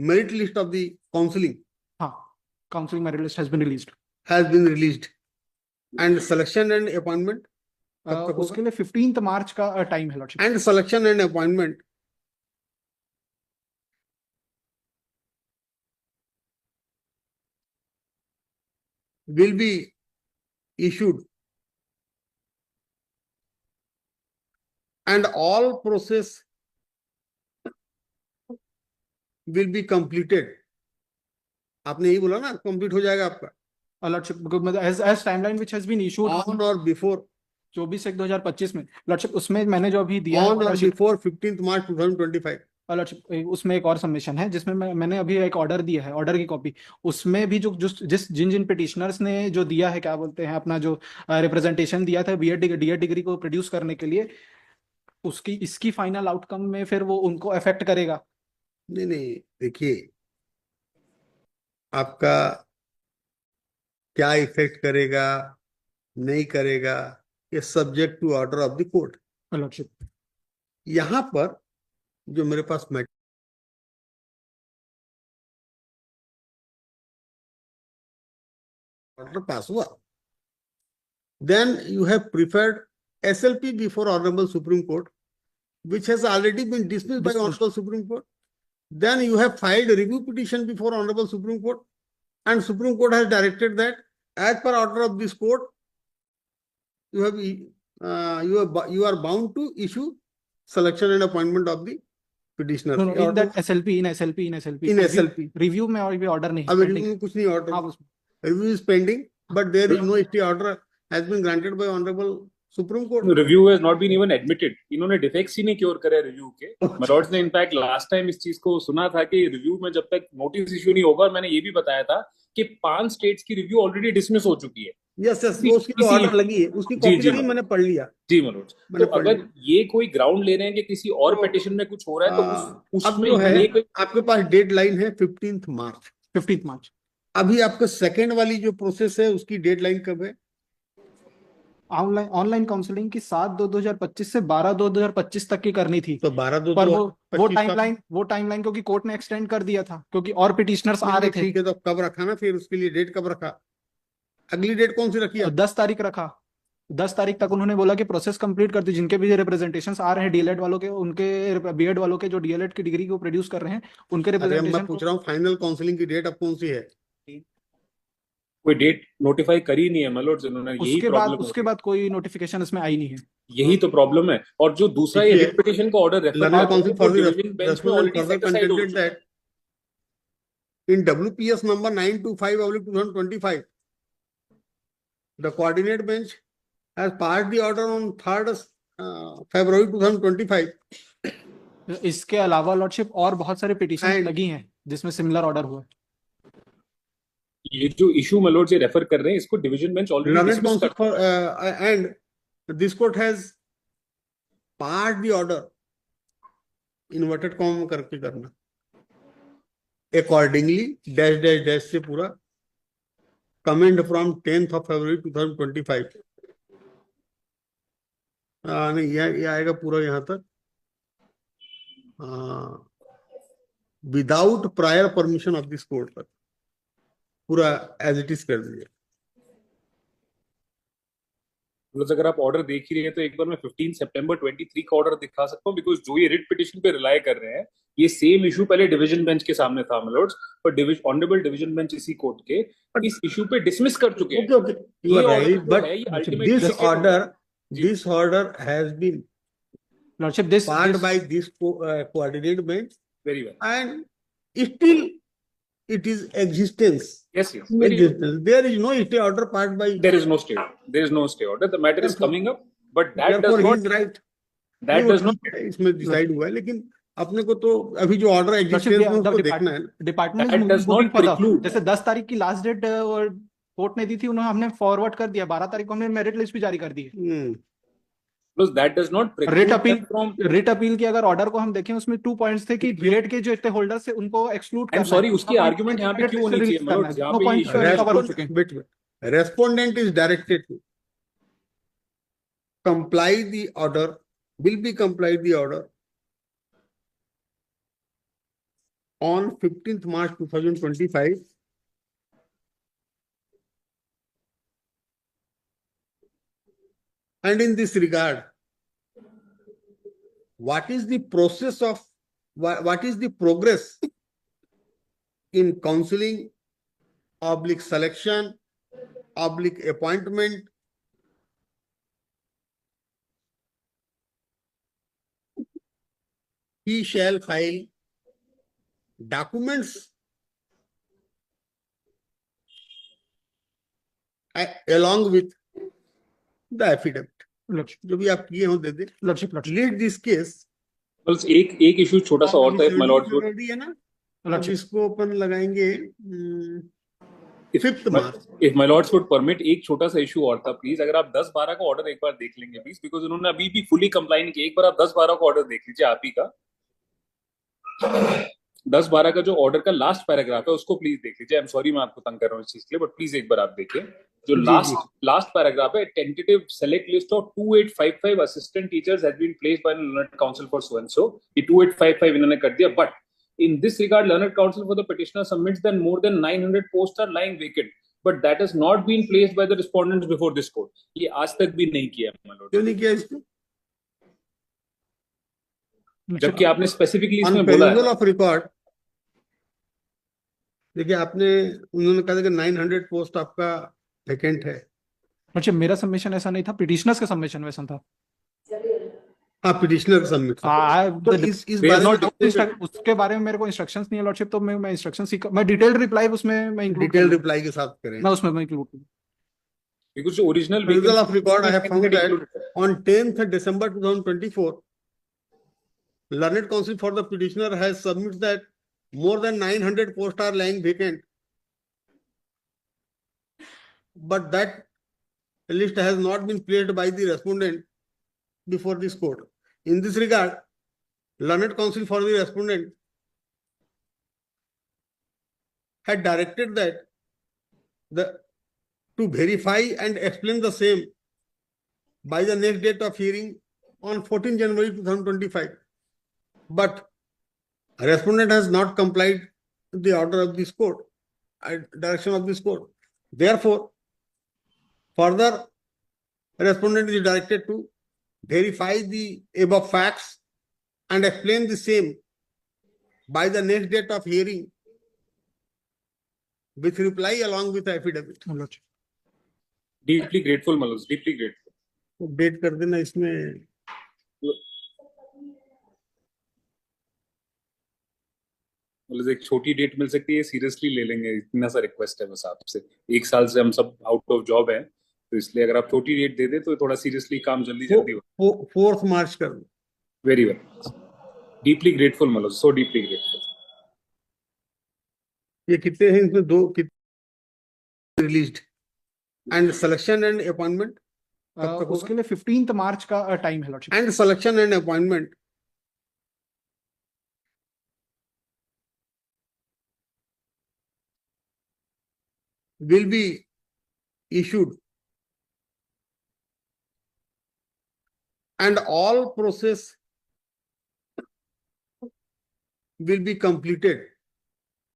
merit list of the counseling हाँ, counselling merit list has been released and selection and appointment कब तक उसके होगा? लिए 15th मार्च का टाइम है lordship. And selection and appointment will be issued and all process will be completed. आपने यही बोला ना, कंप्लीट हो जाएगा आपका lordship as timeline which has been issued on or before 24/1/2025 में लॉर्डशिप। उसमें मैंने जो अभी दिया on or before 15th March 2025। Lordship उसमें एक और सबमिशन है जिसमें मैंने अभी एक ऑर्डर दिया है, ऑर्डर की कॉपी। उसमें भी जिन जिन पिटिशनर्स ने जो दिया है, क्या बोलते हैं, अपना जो रिप्रेजेंटेशन दिया था बीएड डीएड डिग्री को प्रोड्यूस करने के लिए, उसकी इसकी फाइनल आउटकम में फिर वो उनको अफेक्ट करेगा। नहीं नहीं, देखिए आपका क्या इफेक्ट करेगा नहीं करेगा, ये subject to order of the court. Lordship यहां पर जो मेरे पास ऑर्डर पास हुआ, then you have preferred SLP before Honorable Supreme Court, which has already been dismissed by Honorable Supreme Court. Then you have filed a review petition before Honorable Supreme Court, and Supreme Court has directed that as per order of this court, you are bound to issue selection and appointment of the petitioner. No, in that in SLP review में और भी order नहीं है। अब review में कुछ नहीं order, हाँ, review is pending, but there is no stay order has been granted by Honorable Supreme Court. No, review has not been even admitted. इन्होंने डिफेक्ट्स ही नहीं क्योर करे रिव्यू के। मलॉर्ड्स ने इनफैक्ट लास्ट टाइम इस चीज को सुना था कि रिव्यू में जब तक नोटिस इश्यू नहीं होगा, और मैंने ये भी बताया था कि 5 स्टेट्स की रिव्यू ऑलरेडी डिसमिस हो चुकी है। यस यस, वो उसकी ऑर्डर लगी है, उसकी कॉपी लगी, मैंने पढ़ लिया। जी मलॉर्ड्स, तो अगर ये कोई ग्राउंड ले रहे हैं कि किसी और पिटीशन में कुछ हो रहा है, तो उसमें है आपके पास डेडलाइन है 15th मार्च। अभी आपका सेकंड वाली जो प्रोसेस है उसकी डेडलाइन कब है? ऑनलाइन काउंसलिंग की 7/2/2025 से 12/2/2025 तक की करनी थी। तो 12/2 पर वो टाइमलाइन क्योंकि कोर्ट ने एक्सटेंड कर दिया था, क्योंकि और पिटिशनर्स आ रहे थे। ठीक है, तो कब रखा ना, फिर उसके लिए डेट कब रखा? अगली डेट कौन सी रखी है? 10 तारीख रखा। 10 तारीख तक उन्होंने बोला कि प्रोसेस कंप्लीट कर दी। जिनके भी रिप्रेजेंटेशंस आ रहे हैं डीएलएड वालों के, उनके बीएड वालों के जो डीएलएड की डिग्री को प्रोड्यूस कर रहे हैं, उनके रिप्रेजेंटेशन। मैं पूछ रहा हूँ फाइनल काउंसलिंग की डेट अब कौन सी है? कोई डेट नोटिफाई करी नहीं है मलॉर्ड्स इन्होंने। यही प्रॉब्लम, उसके बाद कोई नोटिफिकेशन इसमें आई नहीं है। यही तो प्रॉब्लम है। और जो दूसरा ये रिट पिटीशन का order learner council for the further contented that in WPS number 925/2025 the coordinate bench has passed the order on 3rd February 2025। इसके अलावा लॉर्डशिप और बहुत सारे पिटीशन लगी हैं जिसमें सिमिलर ऑर्डर हुआ। ये जो इशू मलॉर्ड्स ये रेफर कर रहे हैं, इसको डिवीजन बेंच ऑलरेडी डिस्कस कर and this court has passed the order, inverted comma करके करना, accordingly dash dash dash से पूरा comment from 10th of February 2025। नहीं, ये आएगा पूरा यहाँ तक, without prior permission of this court तक पूरा एज इट इज कर दीजिए। अगर आप ऑर्डर देख ही रहे हैं तो एक बार मैं 15 सितंबर 23 का ऑर्डर दिखा सकता हूं, बिकॉज जो ये रिट पिटीशन पे रिलाई कर रहे हैं, ये सेम इशू पहले डिवीजन बेंच के सामने था मलॉर्ड्स, पर ऑनरेबल डिवीजन बेंच इसी कोर्ट के इस इशू पे डिसमिस कर चुके हैं। Okay you are right, but this order has been lordship passed by this coordinate bench very well, and still it is existence. Yes, existence. There is no stay order passed by. There is no stay order. The matter is coming up, but that does not right. That does not. इसमें decide हुआ है, लेकिन अपने को तो अभी जो order existence में उसको देखना है। Department does not preclude. जैसे 10 तारीख की लास्ट डेट कोर्ट ने दी थी, उन्होंने हमने फॉरवर्ड कर दिया। 12 तारीख को हमने मेरिट लिस्ट भी जारी कर दी है। That does not preclude writ appeal की अगर ऑर्डर को हम देखें, उसमें 2 पॉइंट्स थे कि बीएड के जो स्टेक होल्डर्स थे उनको एक्सक्लूड करना। सॉरी, उसकी आर्गुमेंट यहाँ पे क्यों होनी चाहिए मलॉर्ड्स? यहाँ पे कवर हो चुके हैं। Respondent is directed to comply the order, will be complied the order on 15th March 2025. And in this regard, what is the process of, what is the progress in counseling, oblique selection, oblique appointment, he shall file documents along with the affidavit. Lordship जो भी आप किए हो दे दे. Lordship lordship Lead this case. बस एक issue छोटा सा और था, if my lords would, है ना. अब लॉर्डशिप इसको अपन लगाएंगे if 5th my- March. if my lords would permit, एक छोटा सा इशू और था प्लीज, अगर आप 10-12 का ऑर्डर एक बार देख लेंगे प्लीज, बिकॉज उन्होंने अभी भी फुली कंप्लाई नहीं किया. एक बार आप 10-12 का ऑर्डर देख लीजिए आप ही का. 10-12 का जो ऑर्डर का लास्ट पैराग्राफ है उसको प्लीज देख लीजिए. आई एम सॉरी मैं आपको तंग कर रहा हूँ इस चीज के लिए, बट प्लीज एक बार आप देखिए जो जी, लास्ट पैराग्राफ है. Tentative select list of 2855 assistant teachers has been placed by learned council for so and so. ये 2855 इन्होंने कर दिया, but in this regard learned counsel for the petitioner submits that more than 900 posts are lying vacant, but that has not been placed by the respondents before this court. ये आज तक भी नहीं किया my lord. क्यों नहीं किया इसको? जबकि आपने स्पेसिफिकली On इसमें बोला perusal है. of record, देखिए आपने, उन्होंने कहा था कि 900 पोस्ट आपका वैकेंट है. लॉर्डशिप मेरा सबमिशन ऐसा नहीं था, पिटिशनर्स का सबमिशन वैसा था. हाँ, पिटिशनर सबमिट. तो इस बारे में उसके बारे में मेरे को इंस्ट्रक्शंस नहीं है लॉर्डशिप, तो मैं इंस्ट्रक्शन मैं डिटेल्ड रिप्लाई उसमें मैं इंक्लूड डिटेल रिप्लाई के साथ करें. मैं उसमें मैं इंक्लूड करूँ. Because the original Perusal of vacancy record, I have found that included. on 10th December 2024, Learned Counsel for the petitioner has submitted that more than 900 posts are lying vacant. But that list has not been placed by the respondent before this court. In this regard, Learned Counsel for the respondent had directed that to verify and explain the same by the next date of hearing on 14 January 2025. But respondent has not complied with the order of this court, direction of this court. Therefore, further, respondent is directed to verify the above facts and explain the same by the next date of hearing with reply along with affidavit. Lordship Deeply grateful, Malus. Deeply grateful. तो date कर देना इसमें. मतलब एक छोटी date मिल सकती है, seriously ले लेंगे, इतना सा रिक्वेस्ट है बस आपसे. एक साल से हम सब आउट ऑफ जॉब हैं, तो इसलिए अगर आप छोटी डेट दे दे तो थोड़ा सीरियसली काम जल्दी हो. 4th March कर दो. Very well. Deeply grateful Manoj, so deeply grateful. ये कितने हैं इसमें? 2 कितने released and selection and appointment कब तक उसके लिए 15th मार्च का टाइम है lordship. And selection and appointment will be issued and all process will be completed